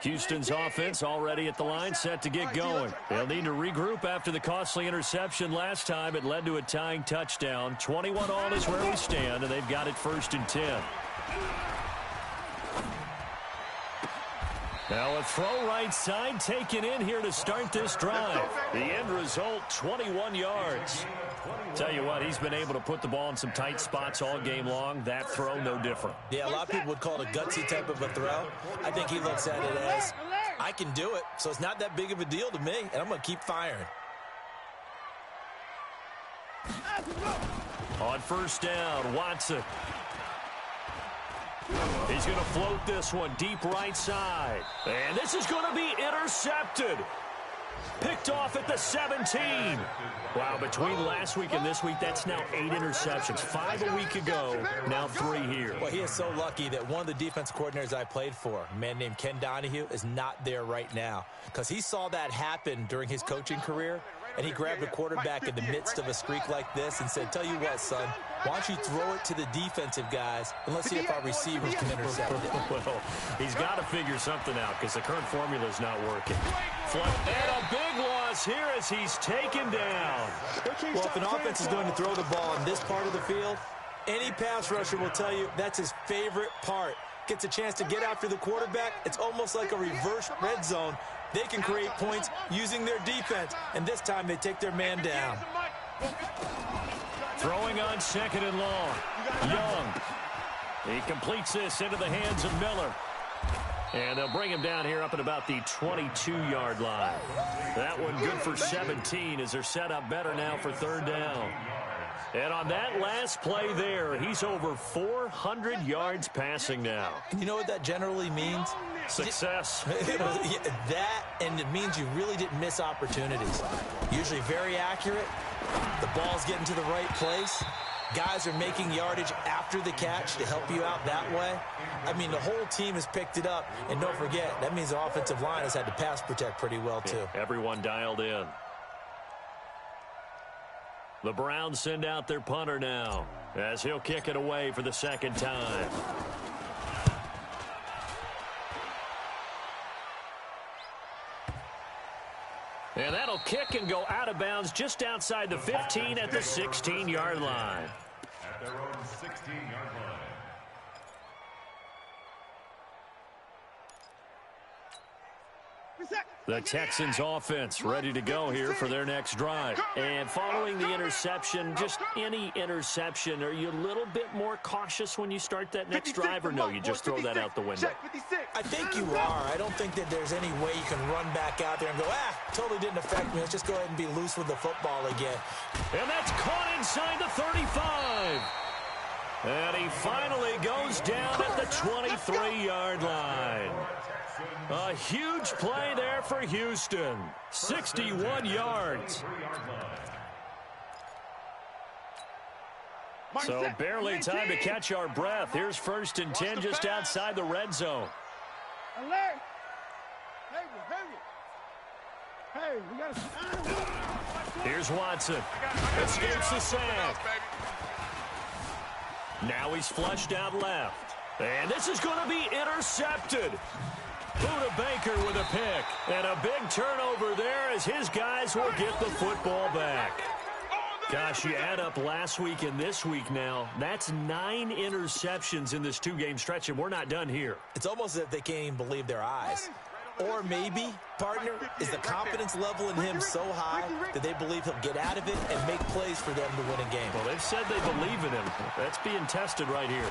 Houston's offense already at the line, set to get going. They'll need to regroup after the costly interception last time. It led to a tying touchdown. 21 all is where we stand, and they've got it first and 10. Now a throw right side taken in here to start this drive. The end result, 21 yards. Tell you what, he's been able to put the ball in some tight spots all game long. That throw, no different. Yeah, a lot of people would call it a gutsy type of a throw. I think he looks at it as, I can do it, so it's not that big of a deal to me, and I'm going to keep firing. On first down, Watson. He's going to float this one deep right side. And this is going to be intercepted. Picked off at the 17. Wow, between last week and this week, that's now 8 interceptions. 5 a week ago, now 3 here. Well, he is so lucky that one of the defense coordinators I played for, a man named Ken Donahue, is not there right now. Because he saw that happen during his coaching career, and he grabbed a quarterback in the midst of a streak like this and said, tell you what, son, why don't you throw it to the defensive guys, and let's see if our receivers can intercept it. Well, he's got to figure something out because the current formula is not working. And a big loss here as he's taken down. Well, if an offense is going to throw the ball in this part of the field, any pass rusher will tell you that's his favorite part. Gets a chance to get after the quarterback. It's almost like a reverse red zone. They can create points using their defense, and this time they take their man down. Throwing on second and long. Young. He completes this into the hands of Miller. And they'll bring him down here up at about the 22-yard line. That one good for 17 as they're set up better now for third down. And on that last play there, he's over 400 yards passing now. And you know what that generally means? Success. That, and it means you really didn't miss opportunities. Usually very accurate. The ball's getting to the right place. Guys are making yardage after the catch to help you out that way. I mean, the whole team has picked it up. And don't forget, that means the offensive line has had to pass protect pretty well, too. Yeah, everyone dialed in. The Browns send out their punter now as he'll kick it away for the second time. And that'll kick and go out of bounds just outside the 15 at the 16-yard line. At their own 16-yard line. The Texans offense ready to go here for their next drive. And following the interception, just any interception, are you a little bit more cautious when you start that next drive, or no, you just throw that out the window? I think you are. I don't think that there's any way you can run back out there and go, totally didn't affect me. Let's just go ahead and be loose with the football again. And that's caught inside the 35. And he finally goes down at the 23-yard line. A huge play there for Houston. 61 yards. So barely time to catch our breath. Here's 1st and 10 just outside the red zone. Alert! Hey, we got to... Here's Watson. Escapes the sack. Now he's flushed out left. And this is going to be intercepted. Buda Baker with a pick. And a big turnover there as his guys will get the football back. Gosh, you add up last week and this week now, that's 9 interceptions in this 2-game stretch, and we're not done here. It's almost as if they can't even believe their eyes. Or maybe, partner, is the confidence level in him so high that they believe he'll get out of it and make plays for them to win a game. Well, they've said they believe in him. That's being tested right here.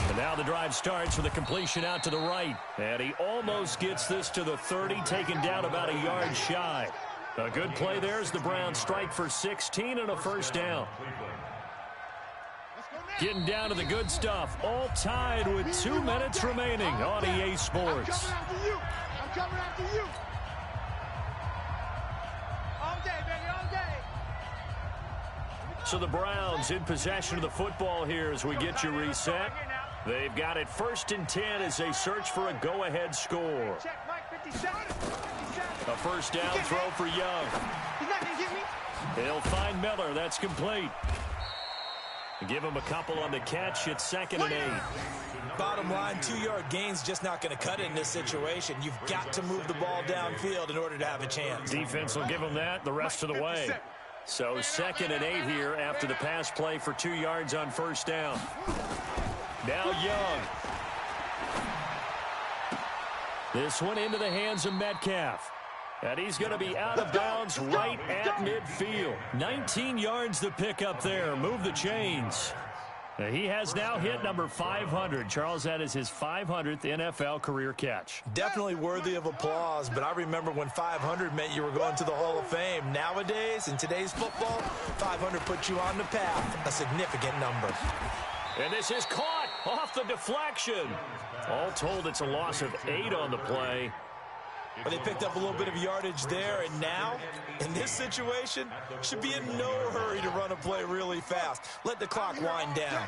And now the drive starts with a completion out to the right. And he almost gets this to the 30, taken down about a yard shy. A good play there as the Browns strike for 16 and a first down. Getting down to the good stuff. All tied with 2 minutes remaining on EA Sports. I'm coming after you. All day, baby, all day. So the Browns in possession of the football here as we get you reset. They've got it 1st and 10 as they search for a go-ahead score. Check, Mike, 57. A first down throw for Young. He's not going to get me. He'll find Miller. That's complete. Give him a couple on the catch. It's 2nd and 8. Bottom line, 2-yard gain's just not going to cut it in this situation. You've got to move the ball downfield in order to have a chance. Defense will give him that the rest of the way. So 2nd and 8 here after the pass play for 2 yards on first down. Now Young. This one into the hands of Metcalf. And he's going to be out of bounds right at midfield. 19 yards to pick up there. Move the chains. He has now hit number 500. Charles, that is his 500th NFL career catch. Definitely worthy of applause, but I remember when 500 meant you were going to the Hall of Fame. Nowadays, in today's football, 500 puts you on the path, a significant number. And this is caught off the deflection. All told, it's a loss of 8 on the play. But they picked up a little bit of yardage there, and now, in this situation, should be in no hurry to run a play really fast. Let the clock wind down.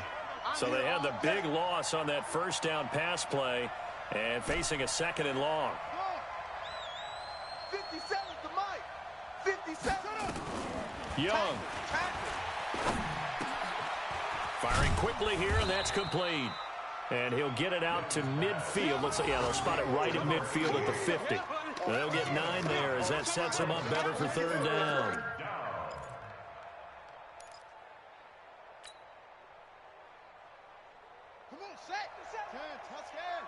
So they had the big loss on that first down pass play and facing a 2nd and long. 57 to Mike. 57. Young. Firing quickly here, and that's complete. And he'll get it out to midfield. They'll spot it right at midfield at the 50. They'll get 9 there as that sets them up better for 3rd down. Come on, set. Touchdown.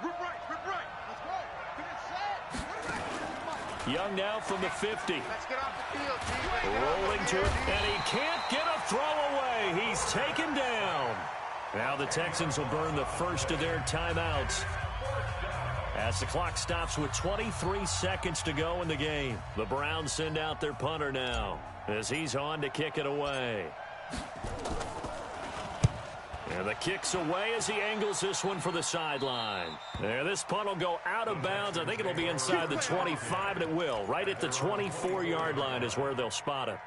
Rip right. Let's go. Finish set. Young now from the 50. Let's get off the field, G. Rolling to it, and he can't get a throw away. He's taken down. Now the Texans will burn the first of their timeouts as the clock stops with 23 seconds to go in the game. The Browns send out their punter now as he's on to kick it away. And the kick's away as he angles this one for the sideline. There, this punt will go out of bounds. I think it'll be inside the 25, and it will. Right at the 24-yard line is where they'll spot it.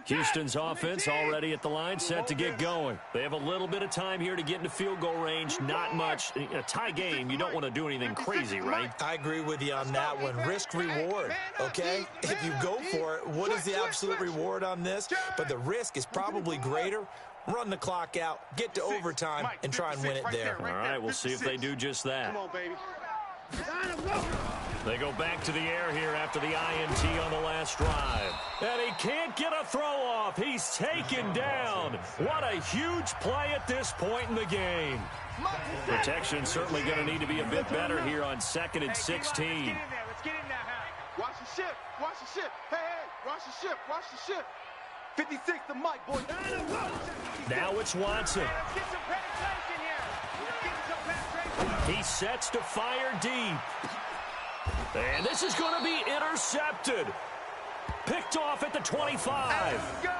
Houston's offense already at the line, set to get going. They have a little bit of time here to get into field goal range. Not much. A tie game, you don't want to do anything crazy, right? I agree with you on that one. Risk-reward, okay? If you go for it, what is the absolute reward on this? But the risk is probably greater. Run the clock out, get to overtime, and try and win it there. All right, we'll see if they do just that. Come on, baby. They go back to the air here after the INT on the last drive. And he can't get a throw off. He's taken down. What a huge play at this point in the game. Protection certainly going to need to be a bit better here on 2nd and 16. Let's get in there. Watch the ship. Watch the ship. Hey, watch the ship. Watch the ship. 56 to Mike, boy. Now it's Watson. Let's get some penetration here. Let's get some penetration. He sets to fire deep. And this is going to be intercepted. Picked off at the 25. Let's go.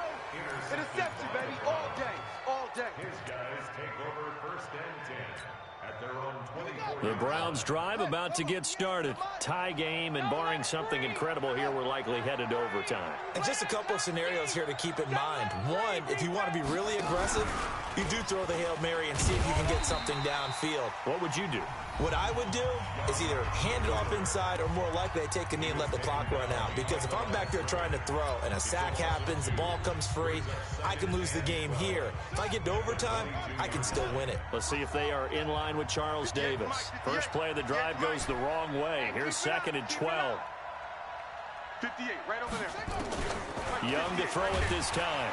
Interception, baby. All day. All day. His guys take over 1st and 10 at their own 24. The Browns drive about to get started. Tie game, and barring something incredible here, we're likely headed to overtime. And just a couple of scenarios here to keep in mind. One, if you want to be really aggressive, you do throw the Hail Mary and see if you can get something downfield. What would you do? What I would do is either hand it off inside or more likely I take a knee and let the clock run out. Because if I'm back there trying to throw and a sack happens, the ball comes free, I can lose the game here. If I get to overtime, I can still win it. Let's see if they are in line with Charles Davis. First play of the drive goes the wrong way. Here's 2nd and 12. 58, right over there. Young to throw it this time.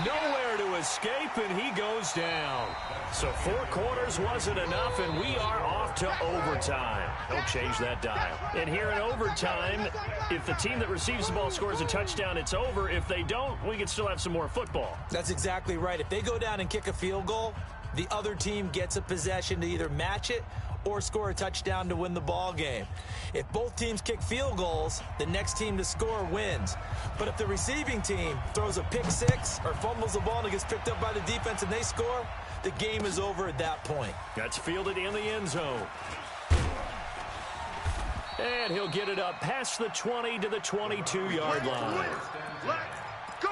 Nowhere to escape, and he goes down. So 4 quarters wasn't enough, and we are off to overtime. Don't change that dial. And here in overtime, if the team that receives the ball scores a touchdown, it's over. If they don't, we can still have some more football. That's exactly right. If they go down and kick a field goal, the other team gets a possession to either match it or score a touchdown to win the ball game. If both teams kick field goals, the next team to score wins. But if the receiving team throws a pick 6 or fumbles the ball and it gets picked up by the defense and they score, the game is over at that point. That's fielded in the end zone. And he'll get it up past the 20 to the 22-yard line. Let's go.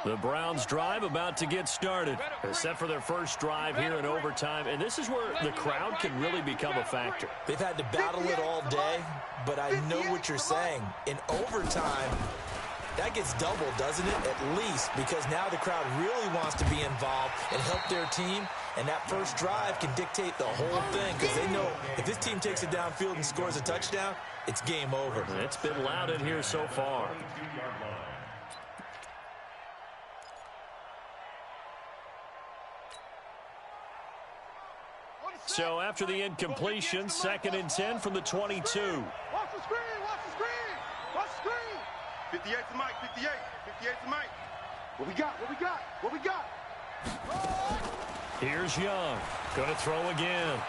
The Browns drive about to get started. They're set for their first drive here in overtime, and this is where the crowd can really become a factor. They've had to battle it all day, but I know what you're saying. In overtime, that gets doubled, doesn't it? At least, because now the crowd really wants to be involved and help their team, and that first drive can dictate the whole thing because they know if this team takes it downfield and scores a touchdown, it's game over. It's been loud in here so far. So after the incompletion, 2nd and 10 from the 22. Watch the screen, watch the screen, watch the screen. 58 to Mike, 58 to Mike. What we got, what we got, what we got? Here's Young, going to throw again.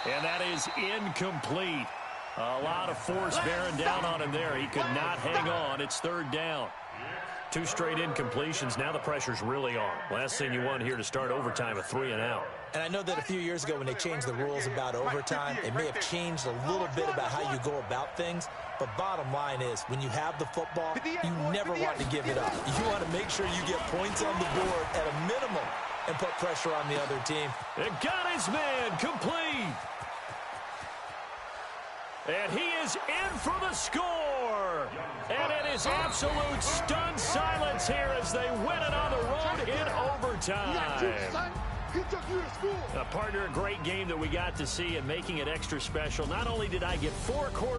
And that is incomplete. A lot of force bearing down on him there. He could not hang on. It's 3rd down. 2 straight incompletions. Now the pressure's really on. Last thing you want here to start overtime, a 3 and out. And I know that a few years ago when they changed the rules about overtime, it may have changed a little bit about how you go about things. But bottom line is, when you have the football, you never want to give it up. You want to make sure you get points on the board at a minimum and put pressure on the other team. And got his man complete. And he is in for the score. And it is absolute stunned silence here as they win it on the road in overtime. A partner, a great game that we got to see and making it extra special. Not only did I get 4 quarters.